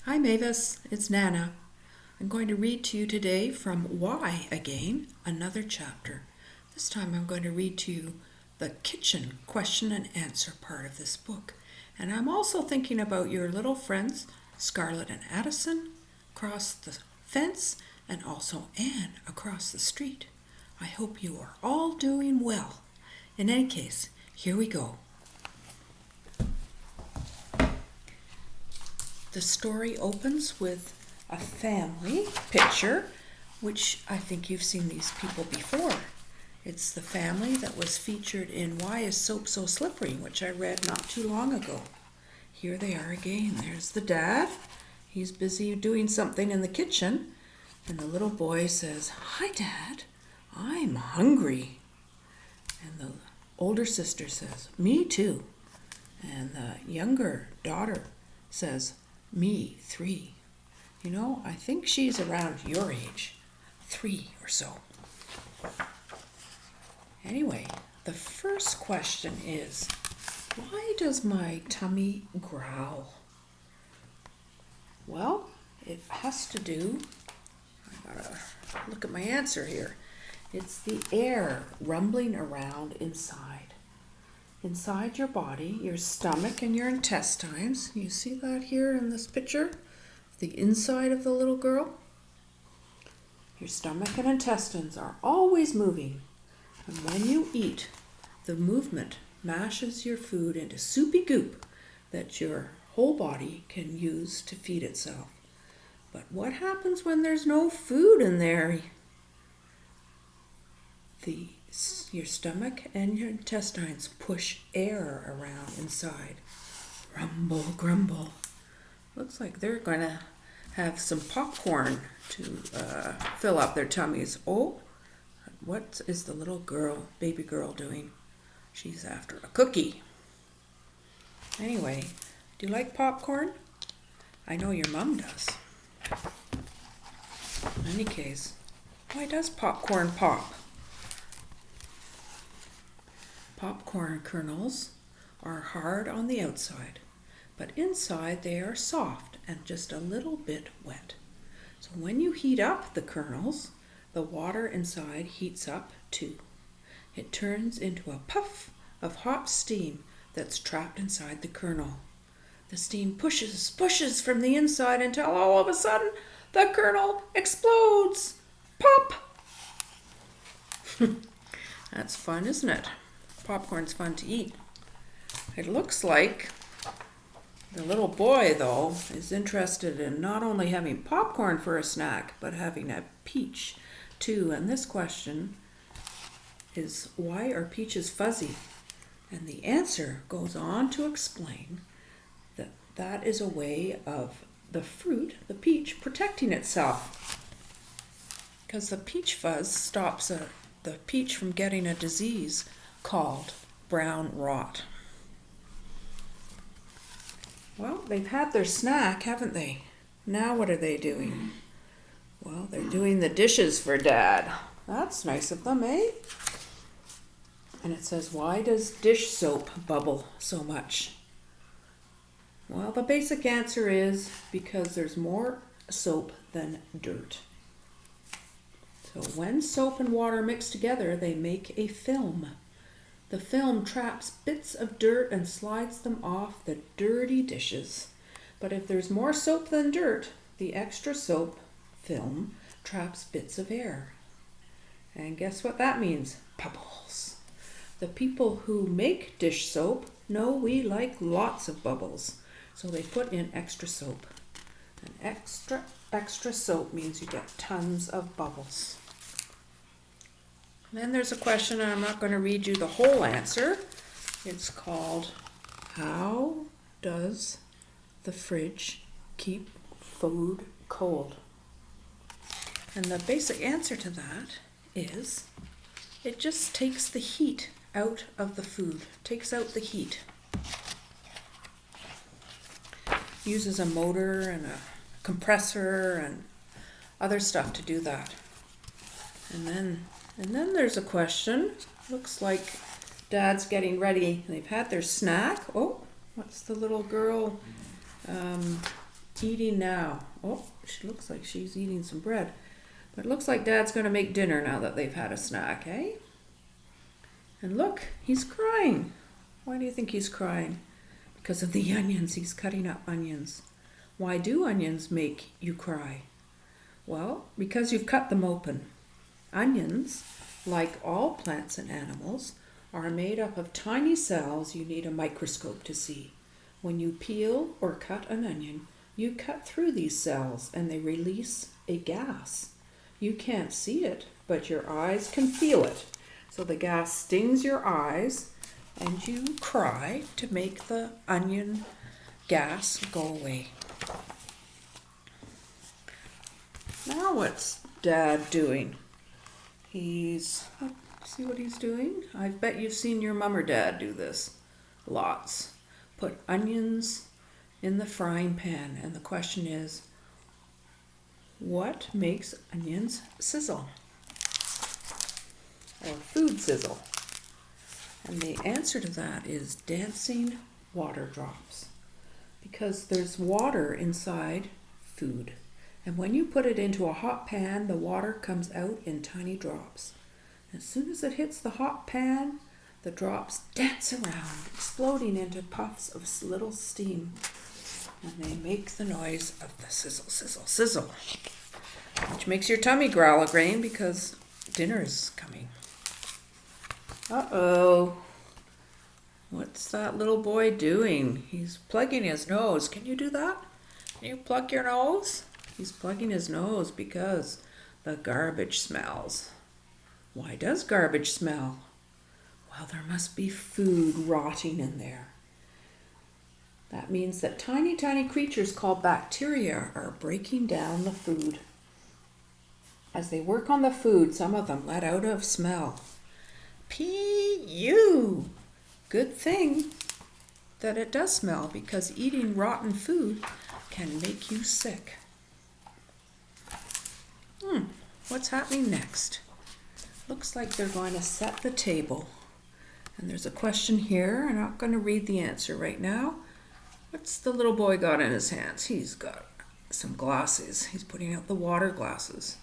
Hi Mavis, it's Nana. I'm going to read to you today from Why Again, another chapter. This time I'm going to read to you the kitchen question and answer part of this book. And I'm also thinking about your little friends, Scarlett and Addison, across the fence, and also Anne across the street. I hope you are all doing well. In any case, here we go. The story opens with a family picture, which I think you've seen these people before. It's the family that was featured in Why is Soap So Slippery, which I read not too long ago. Here they are again. There's the dad. He's busy doing something in the kitchen. And the little boy says, "Hi, Dad, I'm hungry." And the older sister says, "Me too." And the younger daughter says, "Me, 3. You know, I think she's around your age, 3 or so." Anyway, the first question is, why does my tummy growl? Well, it has to do, I gotta look at my answer here. It's the air rumbling around inside. Inside your body, your stomach and your intestines. You see that here in this picture? The inside of the little girl. Your stomach and intestines are always moving. And when you eat, the movement mashes your food into soupy goop that your whole body can use to feed itself. But what happens when there's no food in there? Your stomach and your intestines push air around inside. Rumble, grumble. Looks like they're going to have some popcorn to fill up their tummies. Oh, what is the little girl, baby girl, doing? She's after a cookie. Anyway, do you like popcorn? I know your mom does. In any case, why does popcorn pop? Popcorn kernels are hard on the outside, but inside they are soft and just a little bit wet. So when you heat up the kernels, the water inside heats up too. It turns into a puff of hot steam that's trapped inside the kernel. The steam pushes from the inside until all of a sudden the kernel explodes. Pop! That's fun, isn't it? Popcorn's fun to eat. It looks like the little boy, though, is interested in not only having popcorn for a snack, but having a peach, too. And this question is, why are peaches fuzzy? And the answer goes on to explain that that is a way of the fruit, the peach, protecting itself. Because the peach fuzz stops the peach from getting a disease called brown rot. Well, they've had their snack, haven't they? Now what are they doing? Well, they're doing the dishes for Dad. That's nice of them, eh? And it says, why does dish soap bubble so much? Well, the basic answer is because there's more soap than dirt. So when soap and water mix together, they make a film. The film traps bits of dirt and slides them off the dirty dishes. But if there's more soap than dirt, the extra soap film traps bits of air. And guess what that means? Bubbles. The people who make dish soap know we like lots of bubbles, so they put in extra soap. And extra soap means you get tons of bubbles. Then there's a question, and I'm not going to read you the whole answer. It's called, how does the fridge keep food cold? And the basic answer to that is, it just takes the heat out of the food, takes out the heat. Uses a motor and a compressor and other stuff to do that. And then there's a question. Looks like Dad's getting ready. They've had their snack. Oh, what's the little girl eating now. Oh, she looks like she's eating some bread. But it looks like Dad's going to make dinner now that they've had a snack, eh? And look, he's crying. Why do you think he's crying? Because of the onions. He's cutting up onions. Why do onions make you cry? Well, because you've cut them open. Onions, like all plants and animals, are made up of tiny cells you need a microscope to see. When you peel or cut an onion, you cut through these cells and they release a gas. You can't see it, but your eyes can feel it. So the gas stings your eyes and you cry to make the onion gas go away. Now what's Dad doing? See what he's doing? I bet you've seen your mom or dad do this. Lots. Put onions in the frying pan, and the question is, what makes onions sizzle? Or food sizzle? And the answer to that is dancing water drops. Because there's water inside food. And when you put it into a hot pan, the water comes out in tiny drops. As soon as it hits the hot pan, the drops dance around, exploding into puffs of little steam. And they make the noise of the sizzle, sizzle, sizzle. Which makes your tummy growl again because dinner's coming. Uh-oh. What's that little boy doing? He's plugging his nose. Can you do that? Can you plug your nose? He's plugging his nose because the garbage smells. Why does garbage smell? Well, there must be food rotting in there. That means that tiny, tiny creatures called bacteria are breaking down the food. As they work on the food, some of them let out a smell. P-U! Good thing that it does smell because eating rotten food can make you sick. What's happening next? Looks like they're going to set the table. And there's a question here. I'm not going to read the answer right now. What's the little boy got in his hands? He's got some glasses. He's putting out the water glasses.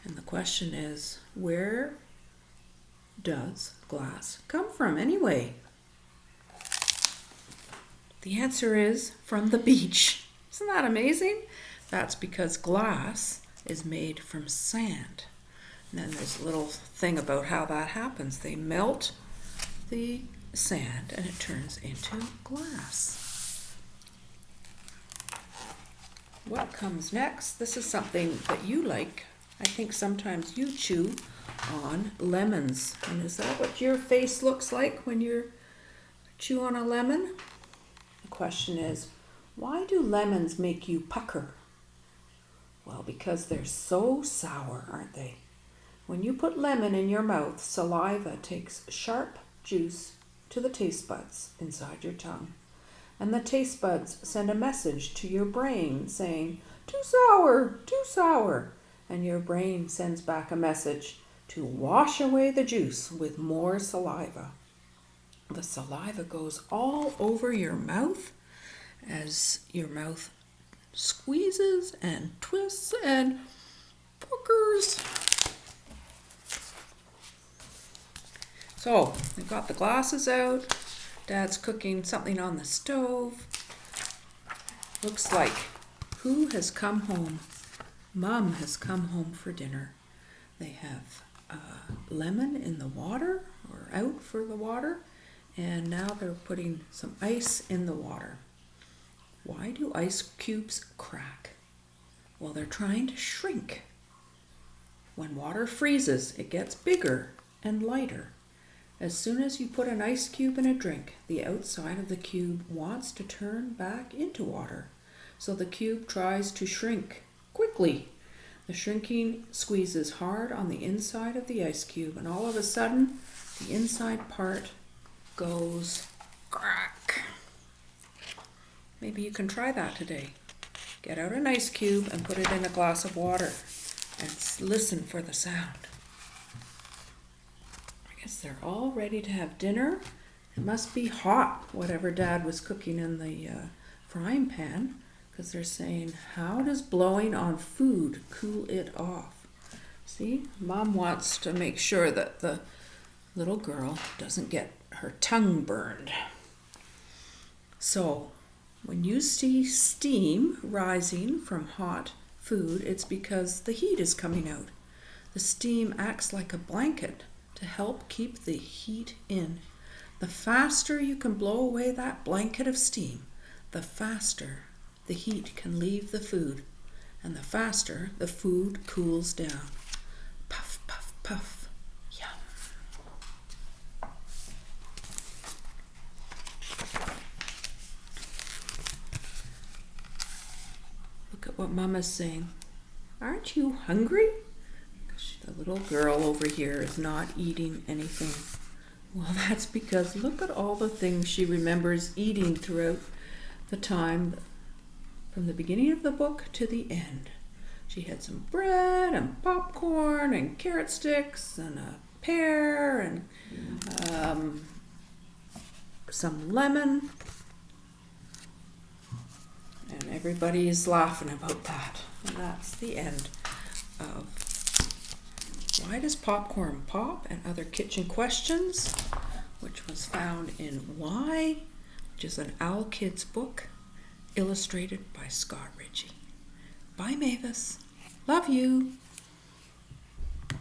And the question is, where does glass come from anyway? The answer is from the beach. Isn't that amazing? That's because glass is made from sand. And then there's a little thing about how that happens. They melt the sand and it turns into glass. What comes next? This is something that you like. I think sometimes you chew on lemons. And is that what your face looks like when you chew on a lemon? The question is, why do lemons make you pucker? Well, because they're so sour, aren't they? When you put lemon in your mouth, saliva takes sharp juice to the taste buds inside your tongue. And the taste buds send a message to your brain saying, too sour, too sour. And your brain sends back a message to wash away the juice with more saliva. The saliva goes all over your mouth as your mouth squeezes and twists and puckers. So, we've got the glasses out. Dad's cooking something on the stove. Looks like who has come home? Mom has come home for dinner. They have lemon in the water, or out for the water, and now they're putting some ice in the water. Why do ice cubes crack? Well, they're trying to shrink. When water freezes, it gets bigger and lighter. As soon as you put an ice cube in a drink, the outside of the cube wants to turn back into water. So the cube tries to shrink quickly. The shrinking squeezes hard on the inside of the ice cube, and all of a sudden, the inside part goes crack. Maybe you can try that today. Get out an ice cube and put it in a glass of water and listen for the sound. I guess they're all ready to have dinner. It must be hot, whatever Dad was cooking in the frying pan, because they're saying, how does blowing on food cool it off? See, Mom wants to make sure that the little girl doesn't get her tongue burned. So, when you see steam rising from hot food, it's because the heat is coming out. The steam acts like a blanket to help keep the heat in. The faster you can blow away that blanket of steam, the faster the heat can leave the food, and the faster the food cools down. Puff, puff, puff. Yum. Look at what Mama's saying. Aren't you hungry? The little girl over here is not eating anything. Well, that's because look at all the things she remembers eating throughout the time from the beginning of the book to the end. She had some bread and popcorn and carrot sticks and a pear and some lemon. And everybody is laughing about that. And that's the end of Why Does Popcorn Pop? And Other Kitchen Questions, which was found in Why, which is an OWLkids book, illustrated by Scot Ritchie. Bye, Mavis. Love you.